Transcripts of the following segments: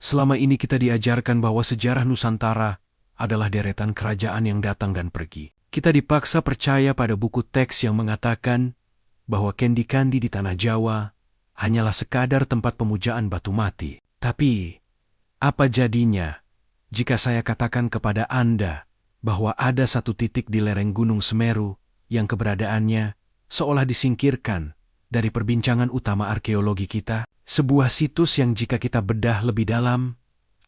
Selama ini kita diajarkan bahwa sejarah Nusantara adalah deretan kerajaan yang datang dan pergi. Kita dipaksa percaya pada buku teks yang mengatakan bahwa candi-candi di tanah Jawa hanyalah sekadar tempat pemujaan batu mati. Tapi, apa jadinya jika saya katakan kepada Anda bahwa ada satu titik di lereng Gunung Semeru yang keberadaannya seolah disingkirkan dari perbincangan utama arkeologi kita? Sebuah situs yang jika kita bedah lebih dalam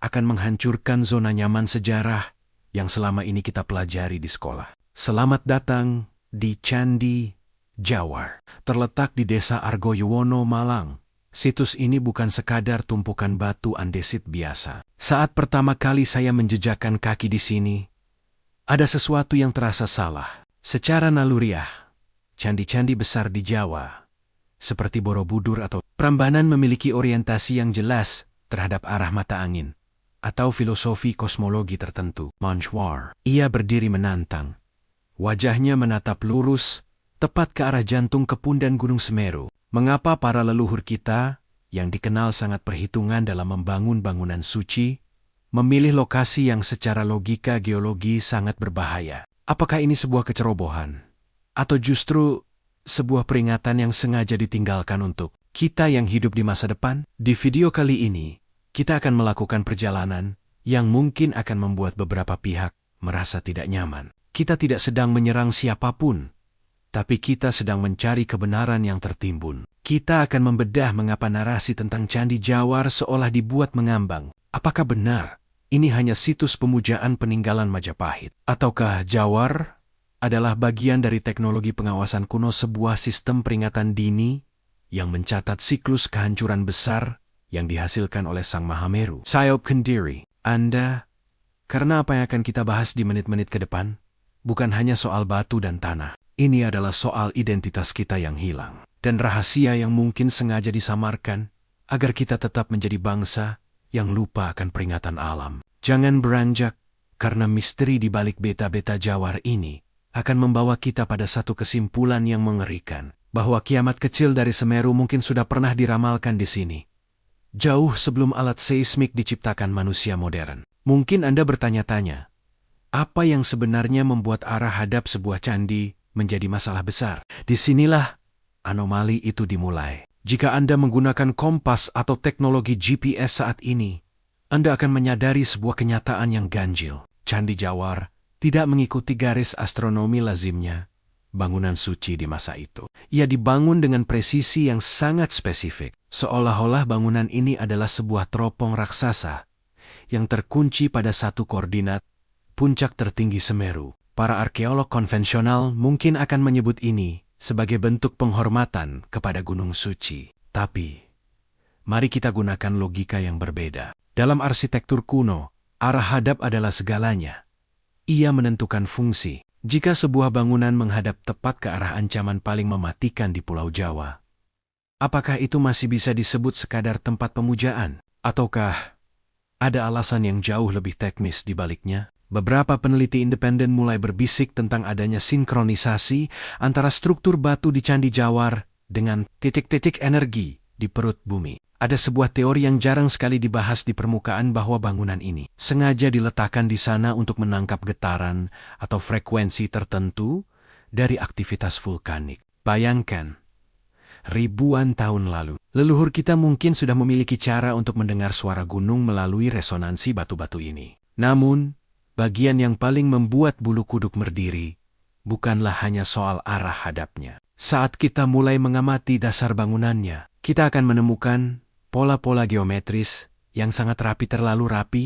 akan menghancurkan zona nyaman sejarah yang selama ini kita pelajari di sekolah. Selamat datang di Candi Jawar. Terletak di Desa Argoyuwono, Malang. Situs ini bukan sekadar tumpukan batu andesit biasa. Saat pertama kali saya menjejakkan kaki di sini, ada sesuatu yang terasa salah. Secara naluriah, candi-candi besar di Jawa, seperti Borobudur atau Prambanan memiliki orientasi yang jelas terhadap arah mata angin, atau filosofi kosmologi tertentu. Manjwar. Ia berdiri menantang. Wajahnya menatap lurus, tepat ke arah jantung kepundan Gunung Semeru. Mengapa para leluhur kita, yang dikenal sangat perhitungan dalam membangun bangunan suci, memilih lokasi yang secara logika geologi sangat berbahaya? Apakah ini sebuah kecerobohan? Atau justru sebuah peringatan yang sengaja ditinggalkan untuk kita yang hidup di masa depan? Di video kali ini, kita akan melakukan perjalanan yang mungkin akan membuat beberapa pihak merasa tidak nyaman. Kita tidak sedang menyerang siapapun, tapi kita sedang mencari kebenaran yang tertimbun. Kita akan membedah mengapa narasi tentang Candi Jawar seolah dibuat mengambang. Apakah benar ini hanya situs pemujaan peninggalan Majapahit? Ataukah Jawar adalah bagian dari teknologi pengawasan kuno, sebuah sistem peringatan dini yang mencatat siklus kehancuran besar yang dihasilkan oleh Sang Mahameru? Sayopkan diri Anda, karena apa yang akan kita bahas di menit-menit ke depan bukan hanya soal batu dan tanah. Ini adalah soal identitas kita yang hilang, dan rahasia yang mungkin sengaja disamarkan agar kita tetap menjadi bangsa yang lupa akan peringatan alam. Jangan beranjak, karena misteri di balik beta-beta Jawar ini akan membawa kita pada satu kesimpulan yang mengerikan, bahwa kiamat kecil dari Semeru mungkin sudah pernah diramalkan di sini, jauh sebelum alat seismik diciptakan manusia modern. Mungkin Anda bertanya-tanya, apa yang sebenarnya membuat arah hadap sebuah candi menjadi masalah besar? Disinilah anomali itu dimulai. Jika Anda menggunakan kompas atau teknologi GPS saat ini, Anda akan menyadari sebuah kenyataan yang ganjil. Candi Jawar tidak mengikuti garis astronomi lazimnya bangunan suci di masa itu. Ia dibangun dengan presisi yang sangat spesifik, seolah-olah bangunan ini adalah sebuah teropong raksasa yang terkunci pada satu koordinat, puncak tertinggi Semeru. Para arkeolog konvensional mungkin akan menyebut ini sebagai bentuk penghormatan kepada Gunung Suci. Tapi, mari kita gunakan logika yang berbeda. Dalam arsitektur kuno, arah hadap adalah segalanya. Ia menentukan fungsi. Jika sebuah bangunan menghadap tepat ke arah ancaman paling mematikan di Pulau Jawa, apakah itu masih bisa disebut sekadar tempat pemujaan? Ataukah ada alasan yang jauh lebih teknis di baliknya? Beberapa peneliti independen mulai berbisik tentang adanya sinkronisasi antara struktur batu di Candi Jawar dengan titik-titik energi di perut bumi. Ada sebuah teori yang jarang sekali dibahas di permukaan bahwa bangunan ini sengaja diletakkan di sana untuk menangkap getaran atau frekuensi tertentu dari aktivitas vulkanik. Bayangkan, ribuan tahun lalu, leluhur kita mungkin sudah memiliki cara untuk mendengar suara gunung melalui resonansi batu-batu ini. Namun, bagian yang paling membuat bulu kuduk berdiri bukanlah hanya soal arah hadapnya. Saat kita mulai mengamati dasar bangunannya, kita akan menemukan pola-pola geometris yang sangat rapi, terlalu rapi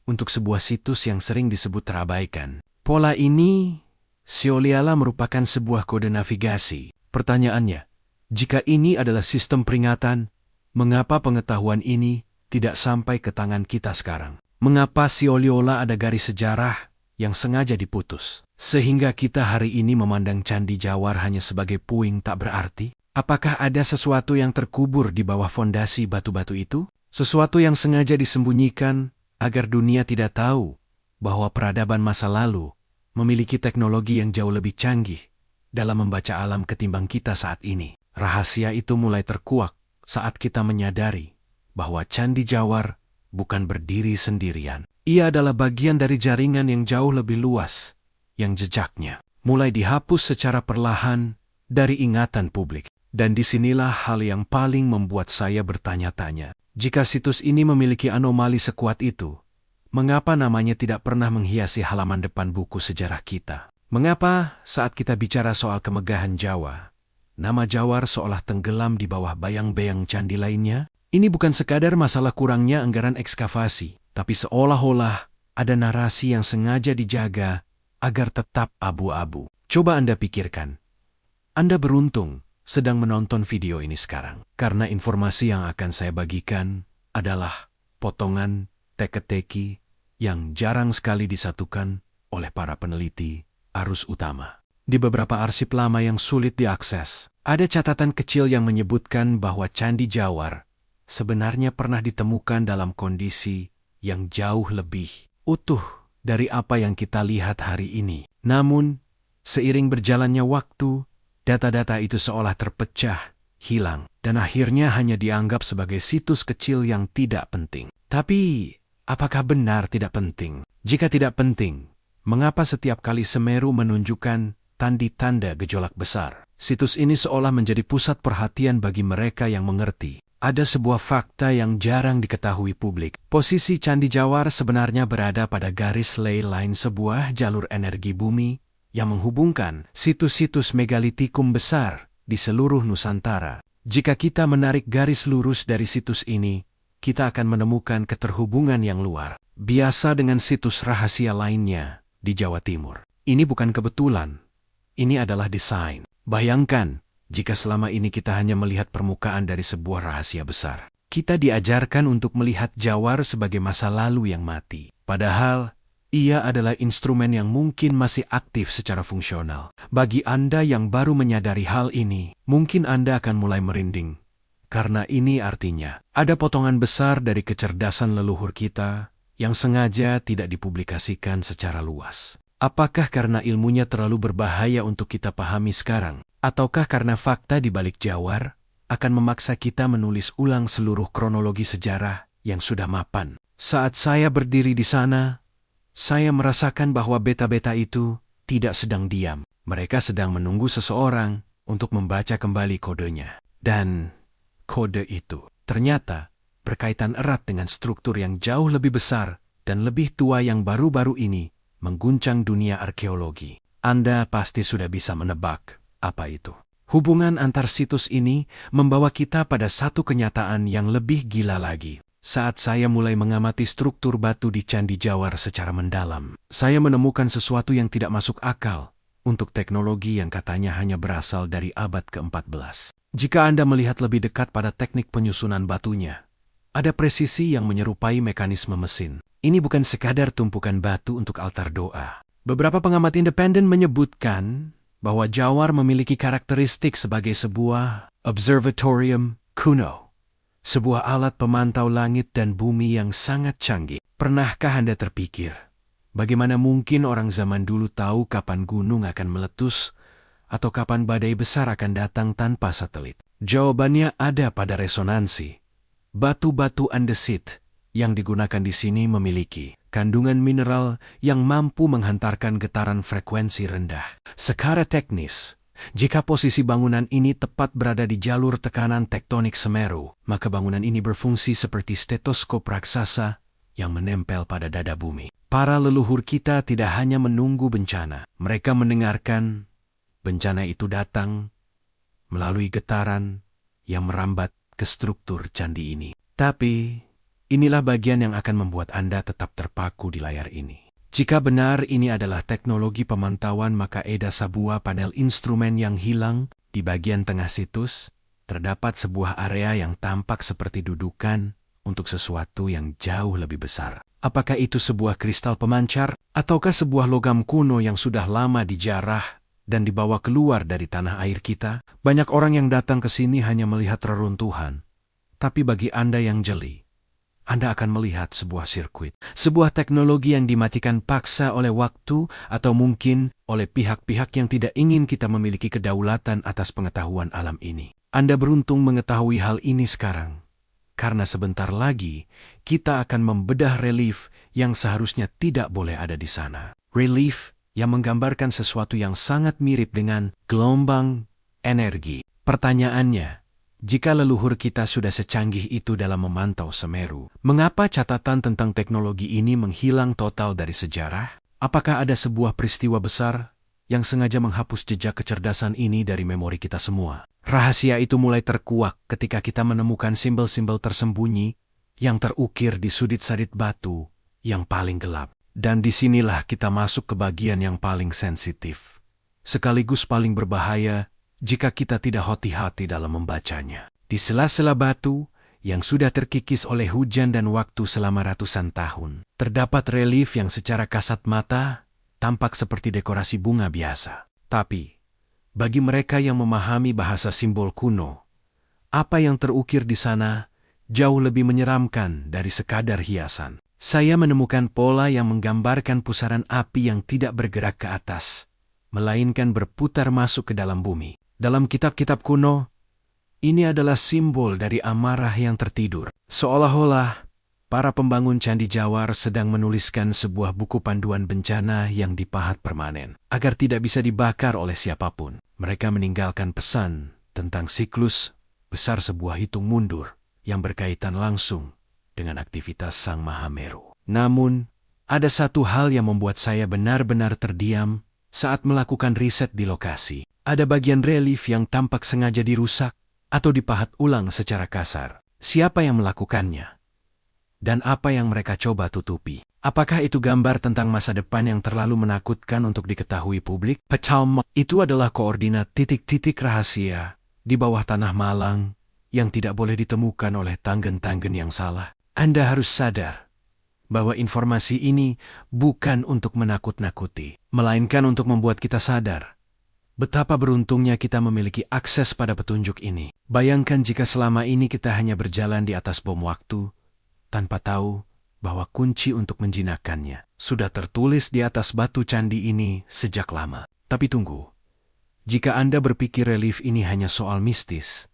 untuk sebuah situs yang sering disebut terabaikan. Pola ini seolah-olah merupakan sebuah kode navigasi. Pertanyaannya, jika ini adalah sistem peringatan, mengapa pengetahuan ini tidak sampai ke tangan kita sekarang? Mengapa seolah-olah ada garis sejarah yang sengaja diputus, sehingga kita hari ini memandang Candi Jawar hanya sebagai puing tak berarti? Apakah ada sesuatu yang terkubur di bawah fondasi batu-batu itu? Sesuatu yang sengaja disembunyikan agar dunia tidak tahu bahwa peradaban masa lalu memiliki teknologi yang jauh lebih canggih dalam membaca alam ketimbang kita saat ini. Rahasia itu mulai terkuak saat kita menyadari bahwa Candi Jawar bukan berdiri sendirian. Ia adalah bagian dari jaringan yang jauh lebih luas, yang jejaknya mulai dihapus secara perlahan dari ingatan publik. Dan disinilah hal yang paling membuat saya bertanya-tanya. Jika situs ini memiliki anomali sekuat itu, mengapa namanya tidak pernah menghiasi halaman depan buku sejarah kita? Mengapa saat kita bicara soal kemegahan Jawa, nama Jawar seolah tenggelam di bawah bayang-bayang candi lainnya? Ini bukan sekadar masalah kurangnya anggaran ekskavasi, tapi seolah-olah ada narasi yang sengaja dijaga agar tetap abu-abu. Coba Anda pikirkan. Anda beruntung sedang menonton video ini sekarang, karena informasi yang akan saya bagikan adalah potongan teka-teki yang jarang sekali disatukan oleh para peneliti arus utama. Di beberapa arsip lama yang sulit diakses, ada catatan kecil yang menyebutkan bahwa Candi Jawar sebenarnya pernah ditemukan dalam kondisi yang jauh lebih utuh dari apa yang kita lihat hari ini. Namun, seiring berjalannya waktu, data-data itu seolah terpecah, hilang, dan akhirnya hanya dianggap sebagai situs kecil yang tidak penting. Tapi, apakah benar tidak penting? Jika tidak penting, mengapa setiap kali Semeru menunjukkan tanda-tanda gejolak besar? Situs ini seolah menjadi pusat perhatian bagi mereka yang mengerti. Ada sebuah fakta yang jarang diketahui publik. Posisi Candi Jawar sebenarnya berada pada garis ley line sebuah jalur energi bumi yang menghubungkan situs-situs megalitikum besar di seluruh Nusantara. Jika kita menarik garis lurus dari situs ini, kita akan menemukan keterhubungan yang luar biasa dengan situs rahasia lainnya di Jawa Timur. Ini bukan kebetulan. Ini adalah desain. Bayangkan, jika selama ini kita hanya melihat permukaan dari sebuah rahasia besar. Kita diajarkan untuk melihat Jawar sebagai masa lalu yang mati. Padahal, ia adalah instrumen yang mungkin masih aktif secara fungsional. Bagi Anda yang baru menyadari hal ini, mungkin Anda akan mulai merinding. Karena ini artinya, ada potongan besar dari kecerdasan leluhur kita yang sengaja tidak dipublikasikan secara luas. Apakah karena ilmunya terlalu berbahaya untuk kita pahami sekarang? Ataukah karena fakta di balik Jawar akan memaksa kita menulis ulang seluruh kronologi sejarah yang sudah mapan? Saat saya berdiri di sana, saya merasakan bahwa beta-beta itu tidak sedang diam. Mereka sedang menunggu seseorang untuk membaca kembali kodenya. Dan kode itu ternyata berkaitan erat dengan struktur yang jauh lebih besar dan lebih tua yang baru-baru ini mengguncang dunia arkeologi. Anda pasti sudah bisa menebak apa itu. Hubungan antar situs ini membawa kita pada satu kenyataan yang lebih gila lagi. Saat saya mulai mengamati struktur batu di Candi Jawar secara mendalam, saya menemukan sesuatu yang tidak masuk akal untuk teknologi yang katanya hanya berasal dari abad ke-14. Jika Anda melihat lebih dekat pada teknik penyusunan batunya, ada presisi yang menyerupai mekanisme mesin. Ini bukan sekadar tumpukan batu untuk altar doa. Beberapa pengamat independen menyebutkan bahwa Jawar memiliki karakteristik sebagai sebuah observatorium kuno, sebuah alat pemantau langit dan bumi yang sangat canggih. Pernahkah Anda terpikir, bagaimana mungkin orang zaman dulu tahu kapan gunung akan meletus atau kapan badai besar akan datang tanpa satelit? Jawabannya ada pada resonansi. Batu-batu andesit yang digunakan di sini memiliki kandungan mineral yang mampu menghantarkan getaran frekuensi rendah. Secara teknis, jika posisi bangunan ini tepat berada di jalur tekanan tektonik Semeru, maka bangunan ini berfungsi seperti stetoskop raksasa yang menempel pada dada bumi. Para leluhur kita tidak hanya menunggu bencana, mereka mendengarkan bencana itu datang melalui getaran yang merambat ke struktur candi ini. Tapi, inilah bagian yang akan membuat Anda tetap terpaku di layar ini. Jika benar ini adalah teknologi pemantauan, maka ada sebuah panel instrumen yang hilang di bagian tengah situs. Terdapat sebuah area yang tampak seperti dudukan untuk sesuatu yang jauh lebih besar. Apakah itu sebuah kristal pemancar? Ataukah sebuah logam kuno yang sudah lama dijarah dan dibawa keluar dari tanah air kita? Banyak orang yang datang ke sini hanya melihat reruntuhan. Tapi bagi Anda yang jeli, Anda akan melihat sebuah sirkuit, sebuah teknologi yang dimatikan paksa oleh waktu atau mungkin oleh pihak-pihak yang tidak ingin kita memiliki kedaulatan atas pengetahuan alam ini. Anda beruntung mengetahui hal ini sekarang, karena sebentar lagi kita akan membedah relief yang seharusnya tidak boleh ada di sana. Relief yang menggambarkan sesuatu yang sangat mirip dengan gelombang energi. Pertanyaannya, jika leluhur kita sudah secanggih itu dalam memantau Semeru, mengapa catatan tentang teknologi ini menghilang total dari sejarah? Apakah ada sebuah peristiwa besar yang sengaja menghapus jejak kecerdasan ini dari memori kita semua? Rahasia itu mulai terkuak ketika kita menemukan simbol-simbol tersembunyi yang terukir di sudut-sudut batu yang paling gelap. Dan disinilah kita masuk ke bagian yang paling sensitif, sekaligus paling berbahaya jika kita tidak hati-hati dalam membacanya. Di sela-sela batu yang sudah terkikis oleh hujan dan waktu selama ratusan tahun, terdapat relief yang secara kasat mata tampak seperti dekorasi bunga biasa. Tapi, bagi mereka yang memahami bahasa simbol kuno, apa yang terukir di sana jauh lebih menyeramkan dari sekadar hiasan. Saya menemukan pola yang menggambarkan pusaran api yang tidak bergerak ke atas, melainkan berputar masuk ke dalam bumi. Dalam kitab-kitab kuno, ini adalah simbol dari amarah yang tertidur. Seolah-olah para pembangun Candi Jawar sedang menuliskan sebuah buku panduan bencana yang dipahat permanen, agar tidak bisa dibakar oleh siapapun. Mereka meninggalkan pesan tentang siklus besar sebuah hitung mundur yang berkaitan langsung dengan aktivitas Sang Mahameru. Namun, ada satu hal yang membuat saya benar-benar terdiam saat melakukan riset di lokasi. Ada bagian relief yang tampak sengaja dirusak atau dipahat ulang secara kasar. Siapa yang melakukannya? Dan apa yang mereka coba tutupi? Apakah itu gambar tentang masa depan yang terlalu menakutkan untuk diketahui publik? Pecalm itu adalah koordinat titik-titik rahasia di bawah tanah malang yang tidak boleh ditemukan oleh tanggen-tanggen yang salah. Anda harus sadar bahwa informasi ini bukan untuk menakut-nakuti, melainkan untuk membuat kita sadar betapa beruntungnya kita memiliki akses pada petunjuk ini. Bayangkan jika selama ini kita hanya berjalan di atas bom waktu, tanpa tahu bahwa kunci untuk menjinakkannya sudah tertulis di atas batu candi ini sejak lama. Tapi tunggu, jika Anda berpikir relief ini hanya soal mistis,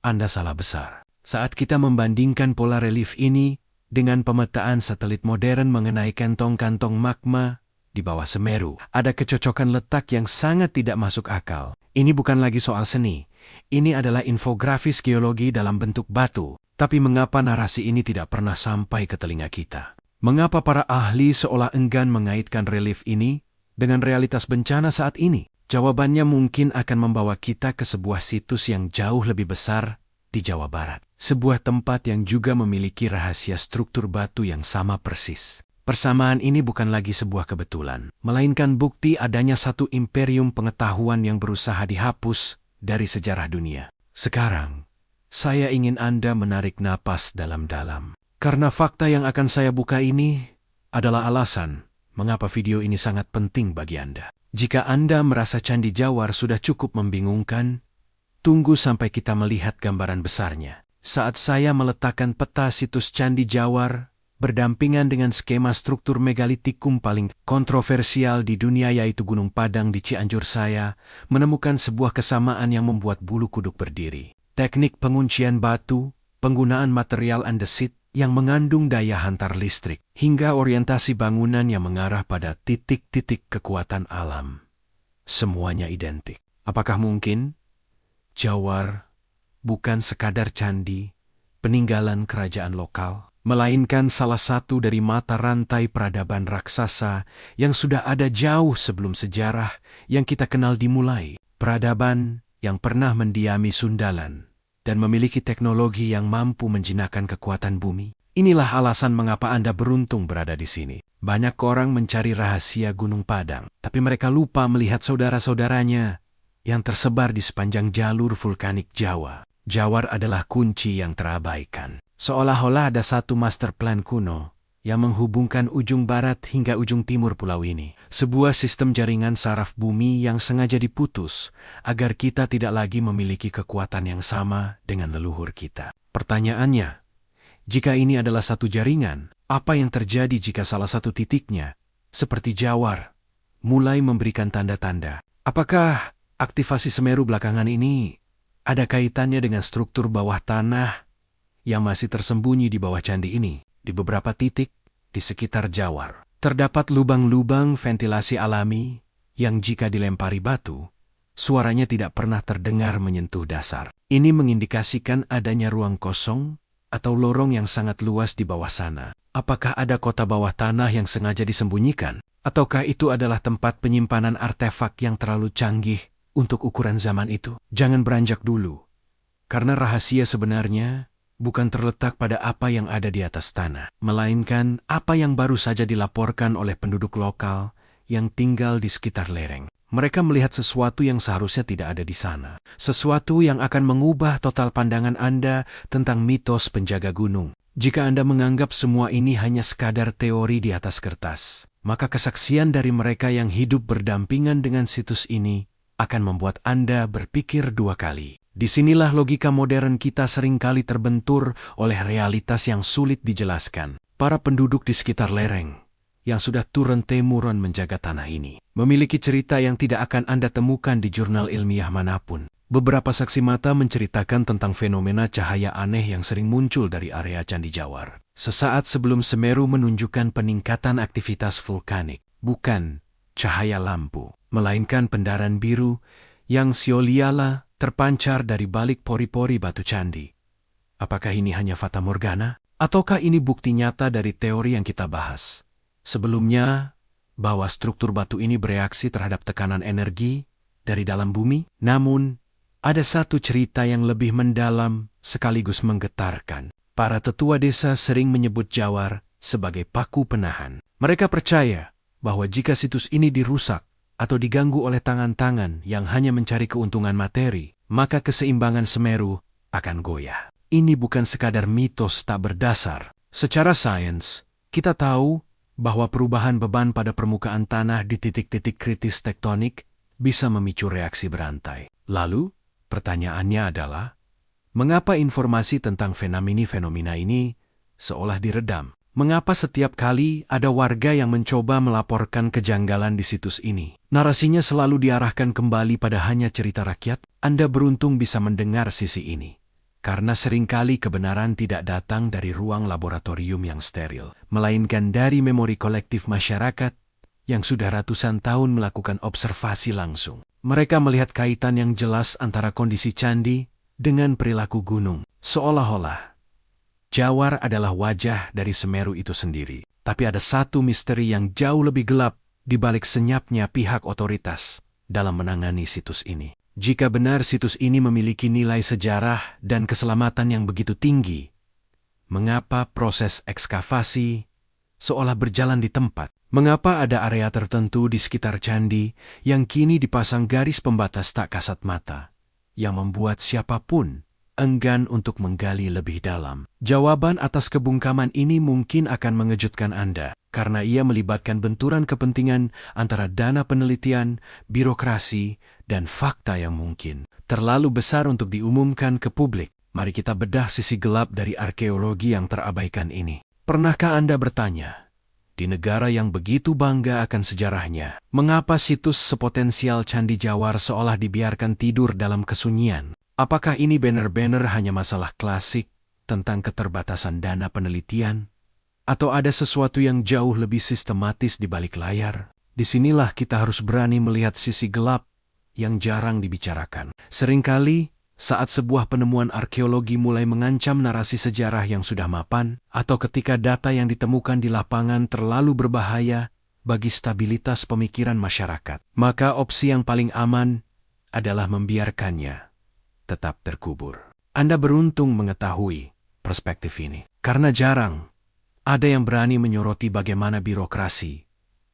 Anda salah besar. Saat kita membandingkan pola relief ini dengan pemetaan satelit modern mengenai kantong-kantong magma di bawah Semeru, ada kecocokan letak yang sangat tidak masuk akal. Ini bukan lagi soal seni, ini adalah infografis geologi dalam bentuk batu. Tapi mengapa narasi ini tidak pernah sampai ke telinga kita? Mengapa para ahli seolah enggan mengaitkan relief ini dengan realitas bencana saat ini? Jawabannya mungkin akan membawa kita ke sebuah situs yang jauh lebih besar di Jawa Barat. Sebuah tempat yang juga memiliki rahasia struktur batu yang sama persis. Persamaan ini bukan lagi sebuah kebetulan, melainkan bukti adanya satu imperium pengetahuan yang berusaha dihapus dari sejarah dunia. Sekarang, saya ingin Anda menarik napas dalam-dalam. Karena fakta yang akan saya buka ini adalah alasan mengapa video ini sangat penting bagi Anda. Jika Anda merasa Candi Jawar sudah cukup membingungkan, tunggu sampai kita melihat gambaran besarnya. Saat saya meletakkan peta situs Candi Jawar berdampingan dengan skema struktur megalitikum paling kontroversial di dunia yaitu Gunung Padang di Cianjur, saya menemukan sebuah kesamaan yang membuat bulu kuduk berdiri. Teknik penguncian batu, penggunaan material andesit yang mengandung daya hantar listrik, hingga orientasi bangunan yang mengarah pada titik-titik kekuatan alam. Semuanya identik. Apakah mungkin Jawar bukan sekadar candi, peninggalan kerajaan lokal, melainkan salah satu dari mata rantai peradaban raksasa yang sudah ada jauh sebelum sejarah yang kita kenal dimulai. Peradaban yang pernah mendiami Sundalan dan memiliki teknologi yang mampu menjinakkan kekuatan bumi. Inilah alasan mengapa Anda beruntung berada di sini. Banyak orang mencari rahasia Gunung Padang, tapi mereka lupa melihat saudara-saudaranya yang tersebar di sepanjang jalur vulkanik Jawa. Jawar adalah kunci yang terabaikan. Seolah-olah ada satu master plan kuno yang menghubungkan ujung barat hingga ujung timur pulau ini. Sebuah sistem jaringan saraf bumi yang sengaja diputus agar kita tidak lagi memiliki kekuatan yang sama dengan leluhur kita. Pertanyaannya, jika ini adalah satu jaringan, apa yang terjadi jika salah satu titiknya, seperti Jawar, mulai memberikan tanda-tanda? Apakah aktivasi Semeru belakangan ini ada kaitannya dengan struktur bawah tanah yang masih tersembunyi di bawah candi ini. Di beberapa titik di sekitar Jawar, terdapat lubang-lubang ventilasi alami yang jika dilempari batu, suaranya tidak pernah terdengar menyentuh dasar. Ini mengindikasikan adanya ruang kosong atau lorong yang sangat luas di bawah sana. Apakah ada kota bawah tanah yang sengaja disembunyikan? Ataukah itu adalah tempat penyimpanan artefak yang terlalu canggih untuk ukuran zaman itu? Jangan beranjak dulu, karena rahasia sebenarnya bukan terletak pada apa yang ada di atas tanah, melainkan apa yang baru saja dilaporkan oleh penduduk lokal yang tinggal di sekitar lereng. Mereka melihat sesuatu yang seharusnya tidak ada di sana. Sesuatu yang akan mengubah total pandangan Anda tentang mitos penjaga gunung. Jika Anda menganggap semua ini hanya sekadar teori di atas kertas, maka kesaksian dari mereka yang hidup berdampingan dengan situs ini akan membuat Anda berpikir dua kali. Disinilah logika modern kita seringkali terbentur oleh realitas yang sulit dijelaskan. Para penduduk di sekitar lereng, yang sudah turun-temurun menjaga tanah ini, memiliki cerita yang tidak akan Anda temukan di jurnal ilmiah manapun. Beberapa saksi mata menceritakan tentang fenomena cahaya aneh yang sering muncul dari area Candi Jawar. Sesaat sebelum Semeru menunjukkan peningkatan aktivitas vulkanik, bukan cahaya lampu, melainkan pendaran biru yang siolia terpancar dari balik pori-pori batu candi. Apakah ini hanya fata morgana? Ataukah ini bukti nyata dari teori yang kita bahas sebelumnya, bahwa struktur batu ini bereaksi terhadap tekanan energi dari dalam bumi? Namun, ada satu cerita yang lebih mendalam sekaligus menggetarkan. Para tetua desa sering menyebut Jawar sebagai paku penahan. Mereka percaya bahwa jika situs ini dirusak atau diganggu oleh tangan-tangan yang hanya mencari keuntungan materi, maka keseimbangan Semeru akan goyah. Ini bukan sekadar mitos tak berdasar. Secara sains, kita tahu bahwa perubahan beban pada permukaan tanah di titik-titik kritis tektonik bisa memicu reaksi berantai. Lalu, pertanyaannya adalah, mengapa informasi tentang fenomena ini seolah diredam? Mengapa setiap kali ada warga yang mencoba melaporkan kejanggalan di situs ini, narasinya selalu diarahkan kembali pada hanya cerita rakyat? Anda beruntung bisa mendengar sisi ini, karena seringkali kebenaran tidak datang dari ruang laboratorium yang steril, melainkan dari memori kolektif masyarakat yang sudah ratusan tahun melakukan observasi langsung. Mereka melihat kaitan yang jelas antara kondisi candi dengan perilaku gunung, seolah-olah Jawar adalah wajah dari Semeru itu sendiri. Tapi ada satu misteri yang jauh lebih gelap di balik senyapnya pihak otoritas dalam menangani situs ini. Jika benar situs ini memiliki nilai sejarah dan keselamatan yang begitu tinggi, mengapa proses ekskavasi seolah berjalan di tempat? Mengapa ada area tertentu di sekitar candi yang kini dipasang garis pembatas tak kasat mata, yang membuat siapapun enggan untuk menggali lebih dalam? Jawaban atas kebungkaman ini mungkin akan mengejutkan Anda, karena ia melibatkan benturan kepentingan antara dana penelitian, birokrasi, dan fakta yang mungkin terlalu besar untuk diumumkan ke publik. Mari kita bedah sisi gelap dari arkeologi yang terabaikan ini. Pernahkah Anda bertanya, di negara yang begitu bangga akan sejarahnya, mengapa situs sepotensial Candi Jawar seolah dibiarkan tidur dalam kesunyian? Apakah ini benar-benar hanya masalah klasik tentang keterbatasan dana penelitian? Atau ada sesuatu yang jauh lebih sistematis di balik layar? Disinilah kita harus berani melihat sisi gelap yang jarang dibicarakan. Seringkali, saat sebuah penemuan arkeologi mulai mengancam narasi sejarah yang sudah mapan, atau ketika data yang ditemukan di lapangan terlalu berbahaya bagi stabilitas pemikiran masyarakat, maka opsi yang paling aman adalah membiarkannya tetap terkubur. Anda beruntung mengetahui perspektif ini, karena jarang ada yang berani menyoroti bagaimana birokrasi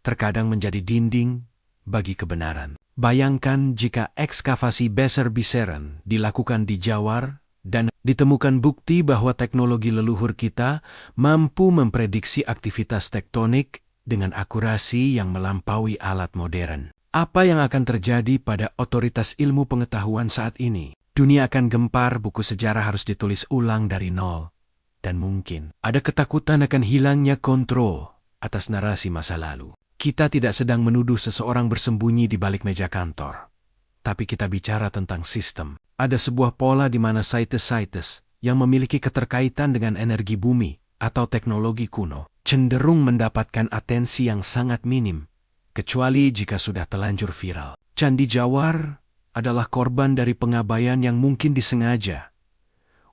terkadang menjadi dinding bagi kebenaran. Bayangkan jika ekskavasi besar-besaran dilakukan di Jawar dan ditemukan bukti bahwa teknologi leluhur kita mampu memprediksi aktivitas tektonik dengan akurasi yang melampaui alat modern. Apa yang akan terjadi pada otoritas ilmu pengetahuan saat ini? Dunia akan gempar, buku sejarah harus ditulis ulang dari nol. Dan mungkin ada ketakutan akan hilangnya kontrol atas narasi masa lalu. Kita tidak sedang menuduh seseorang bersembunyi di balik meja kantor. Tapi kita bicara tentang sistem. Ada sebuah pola di mana situs-situs yang memiliki keterkaitan dengan energi bumi atau teknologi kuno cenderung mendapatkan atensi yang sangat minim, kecuali jika sudah telanjur viral. Candi Jawar adalah korban dari pengabaian yang mungkin disengaja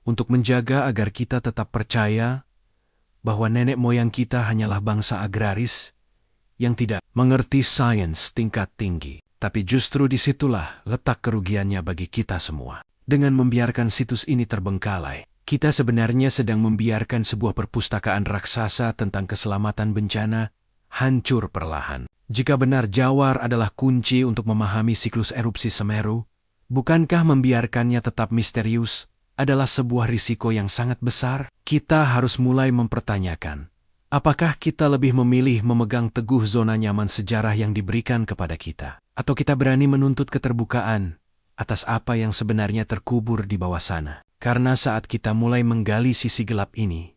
untuk menjaga agar kita tetap percaya bahwa nenek moyang kita hanyalah bangsa agraris yang tidak mengerti sains tingkat tinggi. Tapi justru disitulah letak kerugiannya bagi kita semua. Dengan membiarkan situs ini terbengkalai, kita sebenarnya sedang membiarkan sebuah perpustakaan raksasa tentang keselamatan bencana hancur perlahan. Jika benar Jawar adalah kunci untuk memahami siklus erupsi Semeru, bukankah membiarkannya tetap misterius adalah sebuah risiko yang sangat besar? Kita harus mulai mempertanyakan, apakah kita lebih memilih memegang teguh zona nyaman sejarah yang diberikan kepada kita, atau kita berani menuntut keterbukaan atas apa yang sebenarnya terkubur di bawah sana? Karena saat kita mulai menggali sisi gelap ini,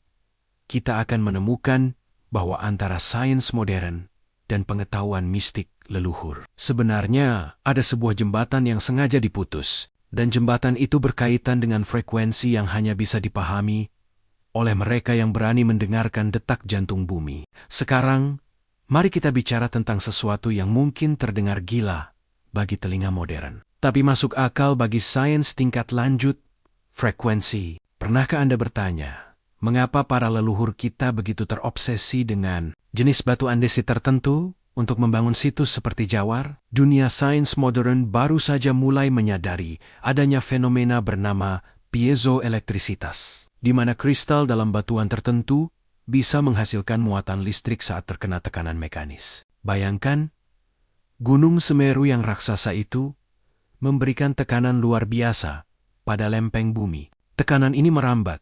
kita akan menemukan bahwa antara sains modern dan pengetahuan mistik leluhur, sebenarnya ada sebuah jembatan yang sengaja diputus. Dan jembatan itu berkaitan dengan frekuensi yang hanya bisa dipahami oleh mereka yang berani mendengarkan detak jantung bumi. Sekarang, mari kita bicara tentang sesuatu yang mungkin terdengar gila bagi telinga modern, tapi masuk akal bagi sains tingkat lanjut, frekuensi. Pernahkah Anda bertanya, mengapa para leluhur kita begitu terobsesi dengan jenis batu andesit tertentu untuk membangun situs seperti Jawar? Dunia sains modern baru saja mulai menyadari adanya fenomena bernama piezoelektrisitas, di mana kristal dalam batuan tertentu bisa menghasilkan muatan listrik saat terkena tekanan mekanis. Bayangkan, Gunung Semeru yang raksasa itu memberikan tekanan luar biasa pada lempeng bumi. Tekanan ini merambat,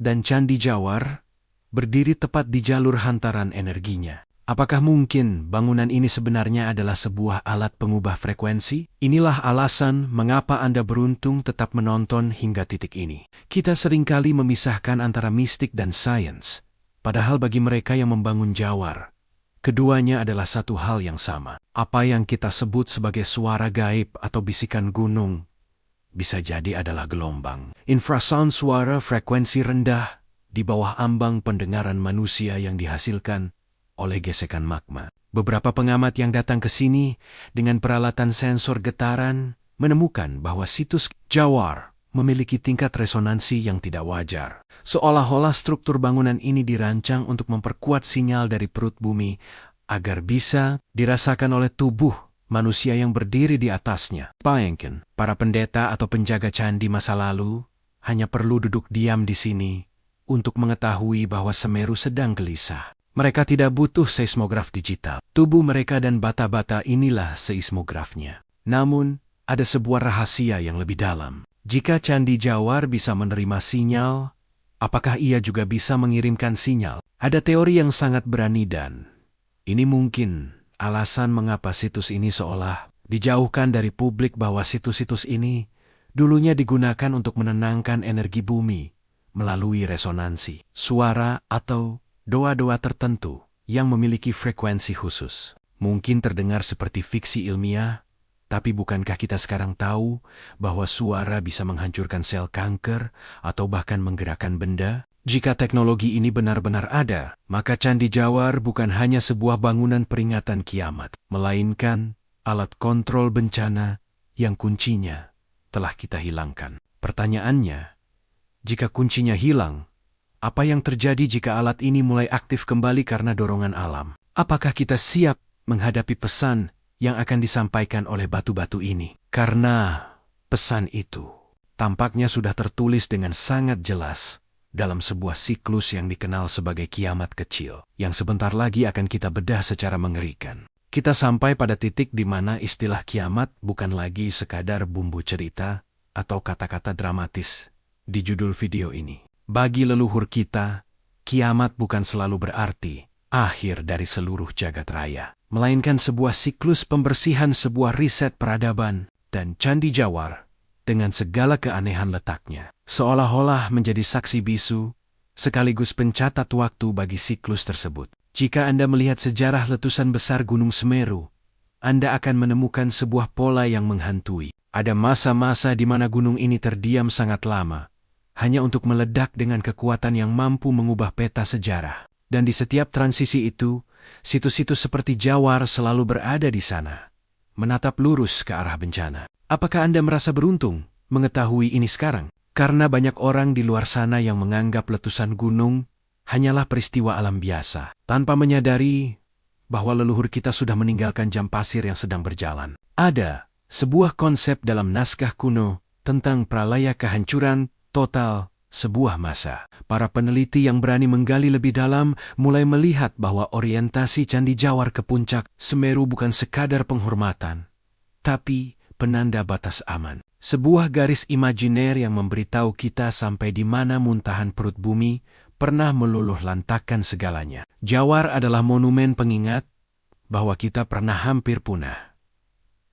dan Candi Jawar berdiri tepat di jalur hantaran energinya. Apakah mungkin bangunan ini sebenarnya adalah sebuah alat pengubah frekuensi? Inilah alasan mengapa Anda beruntung tetap menonton hingga titik ini. Kita seringkali memisahkan antara mistik dan sains, padahal bagi mereka yang membangun Jawar, keduanya adalah satu hal yang sama. Apa yang kita sebut sebagai suara gaib atau bisikan gunung bisa jadi adalah gelombang infrasound, suara frekuensi rendah di bawah ambang pendengaran manusia yang dihasilkan oleh gesekan magma. Beberapa pengamat yang datang ke sini dengan peralatan sensor getaran menemukan bahwa situs Jawar memiliki tingkat resonansi yang tidak wajar. Seolah-olah struktur bangunan ini dirancang untuk memperkuat sinyal dari perut bumi agar bisa dirasakan oleh tubuh manusia yang berdiri di atasnya. Bayangkan, para pendeta atau penjaga candi masa lalu hanya perlu duduk diam di sini untuk mengetahui bahwa Semeru sedang gelisah. Mereka tidak butuh seismograf digital. Tubuh mereka dan bata-bata inilah seismografnya. Namun, ada sebuah rahasia yang lebih dalam. Jika Candi Jawar bisa menerima sinyal, apakah ia juga bisa mengirimkan sinyal? Ada teori yang sangat berani dan ini mungkin alasan mengapa situs ini seolah dijauhkan dari publik, bahwa situs-situs ini dulunya digunakan untuk menenangkan energi bumi melalui resonansi, suara atau doa-doa tertentu yang memiliki frekuensi khusus. Mungkin terdengar seperti fiksi ilmiah, tapi bukankah kita sekarang tahu bahwa suara bisa menghancurkan sel kanker atau bahkan menggerakkan benda? Jika teknologi ini benar-benar ada, maka Candi Jawar bukan hanya sebuah bangunan peringatan kiamat, melainkan alat kontrol bencana yang kuncinya telah kita hilangkan. Pertanyaannya, jika kuncinya hilang, apa yang terjadi jika alat ini mulai aktif kembali karena dorongan alam? Apakah kita siap menghadapi pesan yang akan disampaikan oleh batu-batu ini? Karena pesan itu tampaknya sudah tertulis dengan sangat jelas dalam sebuah siklus yang dikenal sebagai kiamat kecil, yang sebentar lagi akan kita bedah secara mengerikan. Kita sampai pada titik di mana istilah kiamat bukan lagi sekadar bumbu cerita atau kata-kata dramatis di judul video ini. Bagi leluhur kita, kiamat bukan selalu berarti akhir dari seluruh jagat raya, melainkan sebuah siklus pembersihan, sebuah riset peradaban. Dan Candi Jawar, dengan segala keanehan letaknya, seolah-olah menjadi saksi bisu, sekaligus pencatat waktu bagi siklus tersebut. Jika Anda melihat sejarah letusan besar Gunung Semeru, Anda akan menemukan sebuah pola yang menghantui. Ada masa-masa di mana gunung ini terdiam sangat lama, hanya untuk meledak dengan kekuatan yang mampu mengubah peta sejarah. Dan di setiap transisi itu, situs-situs seperti Jawar selalu berada di sana, menatap lurus ke arah bencana. Apakah Anda merasa beruntung mengetahui ini sekarang? Karena banyak orang di luar sana yang menganggap letusan gunung hanyalah peristiwa alam biasa, tanpa menyadari bahwa leluhur kita sudah meninggalkan jam pasir yang sedang berjalan. Ada sebuah konsep dalam naskah kuno tentang pralaya, kehancuran total sebuah masa. Para peneliti yang berani menggali lebih dalam mulai melihat bahwa orientasi Candi Jawar ke puncak Semeru bukan sekadar penghormatan, tapi penanda batas aman. Sebuah garis imajiner yang memberitahu kita sampai di mana muntahan perut bumi pernah meluluh lantakkan segalanya. Jawar adalah monumen pengingat bahwa kita pernah hampir punah.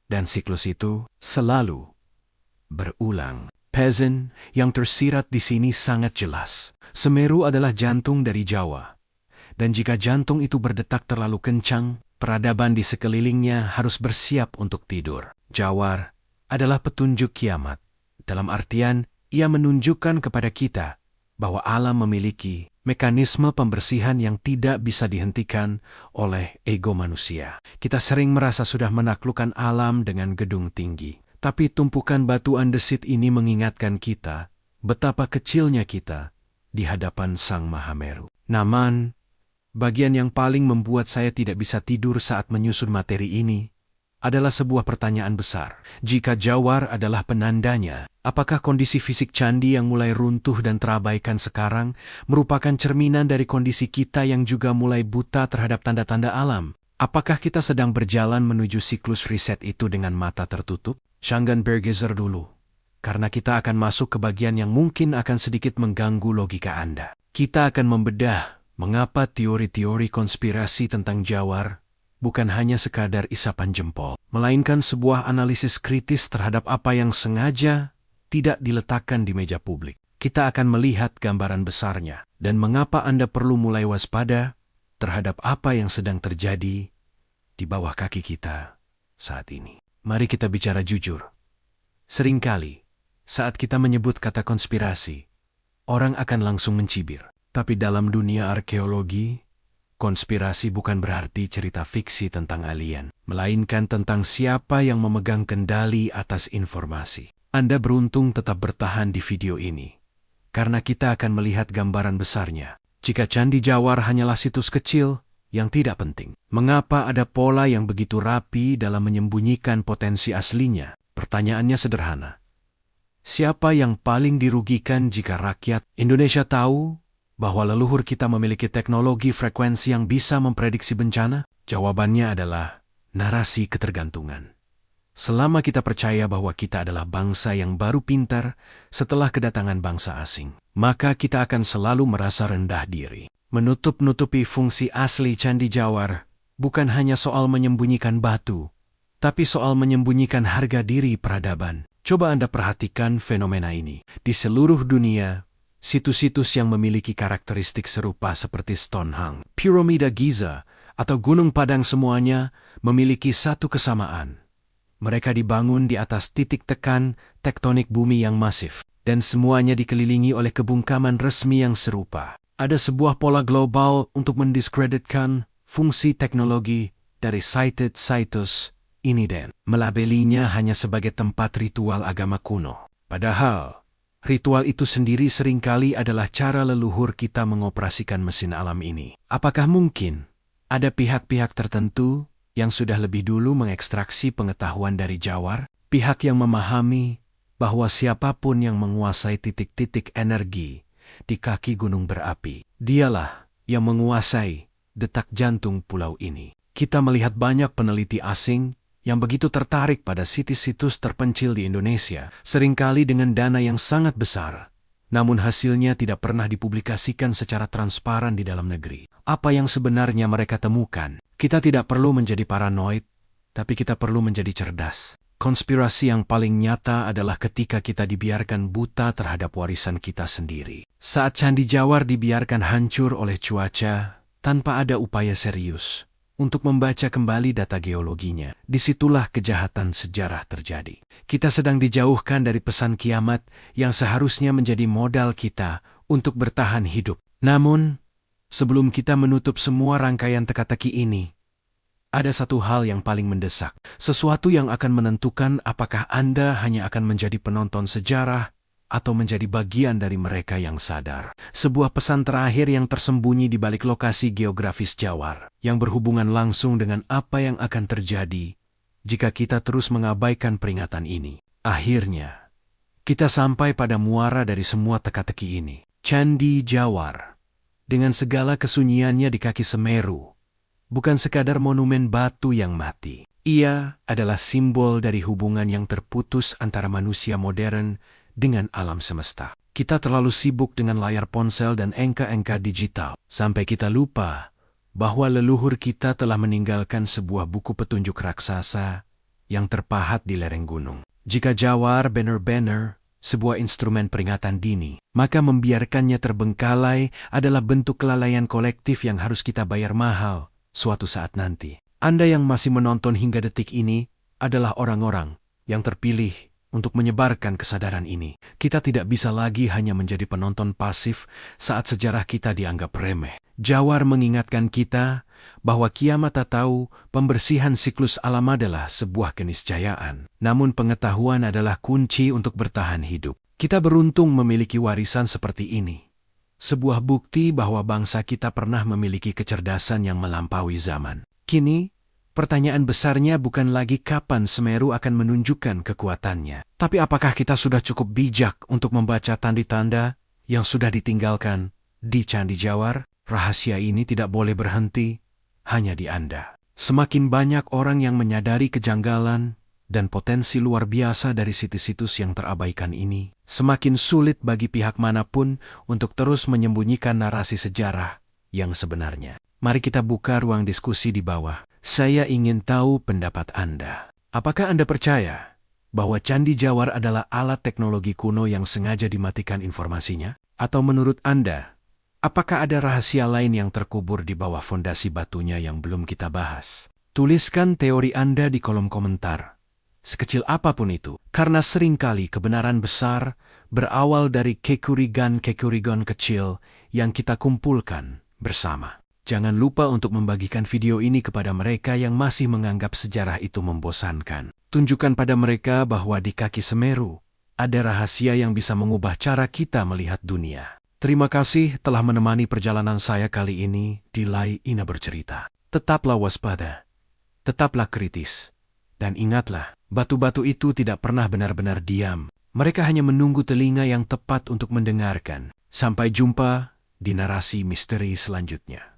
Dan siklus itu selalu berulang. Peasant yang tersirat di sini sangat jelas. Semeru adalah jantung dari Jawa. Dan jika jantung itu berdetak terlalu kencang, peradaban di sekelilingnya harus bersiap untuk tidur. Jawar adalah petunjuk kiamat. Dalam artian, ia menunjukkan kepada kita bahwa alam memiliki mekanisme pembersihan yang tidak bisa dihentikan oleh ego manusia. Kita sering merasa sudah menaklukkan alam dengan gedung tinggi. Tapi tumpukan batu andesit ini mengingatkan kita betapa kecilnya kita di hadapan Sang Mahameru. Namun, bagian yang paling membuat saya tidak bisa tidur saat menyusun materi ini adalah sebuah pertanyaan besar. Jika Jawar adalah penandanya, apakah kondisi fisik candi yang mulai runtuh dan terabaikan sekarang merupakan cerminan dari kondisi kita yang juga mulai buta terhadap tanda-tanda alam? Apakah kita sedang berjalan menuju siklus riset itu dengan mata tertutup? Jangan bergeser dulu, karena kita akan masuk ke bagian yang mungkin akan sedikit mengganggu logika Anda. Kita akan membedah mengapa teori-teori konspirasi tentang Jawar bukan hanya sekadar isapan jempol, melainkan sebuah analisis kritis terhadap apa yang sengaja tidak diletakkan di meja publik. Kita akan melihat gambaran besarnya dan mengapa Anda perlu mulai waspada terhadap apa yang sedang terjadi di bawah kaki kita saat ini. Mari kita bicara jujur. Seringkali, saat kita menyebut kata konspirasi, orang akan langsung mencibir. Tapi dalam dunia arkeologi, konspirasi bukan berarti cerita fiksi tentang alien, melainkan tentang siapa yang memegang kendali atas informasi. Anda beruntung tetap bertahan di video ini, karena kita akan melihat gambaran besarnya. Jika Candi Jawar hanyalah situs kecil yang tidak penting, mengapa ada pola yang begitu rapi dalam menyembunyikan potensi aslinya? Pertanyaannya sederhana. Siapa yang paling dirugikan jika rakyat Indonesia tahu bahwa leluhur kita memiliki teknologi frekuensi yang bisa memprediksi bencana? Jawabannya adalah narasi ketergantungan. Selama kita percaya bahwa kita adalah bangsa yang baru pintar setelah kedatangan bangsa asing, maka kita akan selalu merasa rendah diri. Menutup-nutupi fungsi asli Candi Jawar bukan hanya soal menyembunyikan batu, tapi soal menyembunyikan harga diri peradaban. Coba Anda perhatikan fenomena ini. Di seluruh dunia, situs-situs yang memiliki karakteristik serupa seperti Stonehenge, Piramida Giza, atau Gunung Padang semuanya memiliki satu kesamaan. Mereka dibangun di atas titik tekan tektonik bumi yang masif, dan semuanya dikelilingi oleh kebungkaman resmi yang serupa. Ada sebuah pola global untuk mendiskreditkan fungsi teknologi dari cited situs ini dan melabelinya hanya sebagai tempat ritual agama kuno. Padahal, ritual itu sendiri seringkali adalah cara leluhur kita mengoperasikan mesin alam ini. Apakah mungkin ada pihak-pihak tertentu yang sudah lebih dulu mengekstraksi pengetahuan dari Jawar? Pihak yang memahami bahwa siapapun yang menguasai titik-titik energi di kaki gunung berapi, dialah yang menguasai detak jantung pulau ini. Kita melihat banyak peneliti asing yang begitu tertarik pada situs-situs terpencil di Indonesia, seringkali dengan dana yang sangat besar, namun hasilnya tidak pernah dipublikasikan secara transparan di dalam negeri. Apa yang sebenarnya mereka temukan? Kita tidak perlu menjadi paranoid, tapi kita perlu menjadi cerdas. Konspirasi yang paling nyata adalah ketika kita dibiarkan buta terhadap warisan kita sendiri. Saat Candi Jawar dibiarkan hancur oleh cuaca tanpa ada upaya serius untuk membaca kembali data geologinya. Disitulah kejahatan sejarah terjadi. Kita sedang dijauhkan dari pesan kiamat yang seharusnya menjadi modal kita untuk bertahan hidup. Namun, sebelum kita menutup semua rangkaian teka-teki ini, ada satu hal yang paling mendesak. Sesuatu yang akan menentukan apakah Anda hanya akan menjadi penonton sejarah atau menjadi bagian dari mereka yang sadar. Sebuah pesan terakhir yang tersembunyi di balik lokasi geografis Jawar, yang berhubungan langsung dengan apa yang akan terjadi jika kita terus mengabaikan peringatan ini. Akhirnya, kita sampai pada muara dari semua teka-teki ini. Candi Jawar, dengan segala kesunyiannya di kaki Semeru, bukan sekadar monumen batu yang mati. Ia adalah simbol dari hubungan yang terputus antara manusia modern dengan alam semesta. Kita terlalu sibuk dengan layar ponsel dan angka-angka digital, sampai kita lupa bahwa leluhur kita telah meninggalkan sebuah buku petunjuk raksasa yang terpahat di lereng gunung. Jika Jawar benar-benar sebuah instrumen peringatan dini, maka membiarkannya terbengkalai adalah bentuk kelalaian kolektif yang harus kita bayar mahal suatu saat nanti. Anda yang masih menonton hingga detik ini adalah orang-orang yang terpilih untuk menyebarkan kesadaran ini. Kita tidak bisa lagi hanya menjadi penonton pasif saat sejarah kita dianggap remeh. Jawar mengingatkan kita bahwa kiamat atau pembersihan siklus alam adalah sebuah keniscayaan. Namun pengetahuan adalah kunci untuk bertahan hidup. Kita beruntung memiliki warisan seperti ini. Sebuah bukti bahwa bangsa kita pernah memiliki kecerdasan yang melampaui zaman. Kini, pertanyaan besarnya bukan lagi kapan Semeru akan menunjukkan kekuatannya, tapi apakah kita sudah cukup bijak untuk membaca tanda-tanda yang sudah ditinggalkan di Candi Jawar? Rahasia ini tidak boleh berhenti hanya di Anda. Semakin banyak orang yang menyadari kejanggalan dan potensi luar biasa dari situs-situs yang terabaikan ini, semakin sulit bagi pihak manapun untuk terus menyembunyikan narasi sejarah yang sebenarnya. Mari kita buka ruang diskusi di bawah. Saya ingin tahu pendapat Anda. Apakah Anda percaya bahwa Candi Jawar adalah alat teknologi kuno yang sengaja dimatikan informasinya? Atau menurut Anda, apakah ada rahasia lain yang terkubur di bawah fondasi batunya yang belum kita bahas? Tuliskan teori Anda di kolom komentar, sekecil apapun itu, karena seringkali kebenaran besar berawal dari kekurigan kecil yang kita kumpulkan bersama. Jangan lupa untuk membagikan video ini kepada mereka yang masih menganggap sejarah itu membosankan. Tunjukkan pada mereka bahwa di kaki Semeru ada rahasia yang bisa mengubah cara kita melihat dunia. Terima kasih telah menemani perjalanan saya kali ini di Lai Ina Bercerita. Tetaplah waspada, tetaplah kritis, dan ingatlah, batu-batu itu tidak pernah benar-benar diam. Mereka hanya menunggu telinga yang tepat untuk mendengarkan. Sampai jumpa di narasi misteri selanjutnya.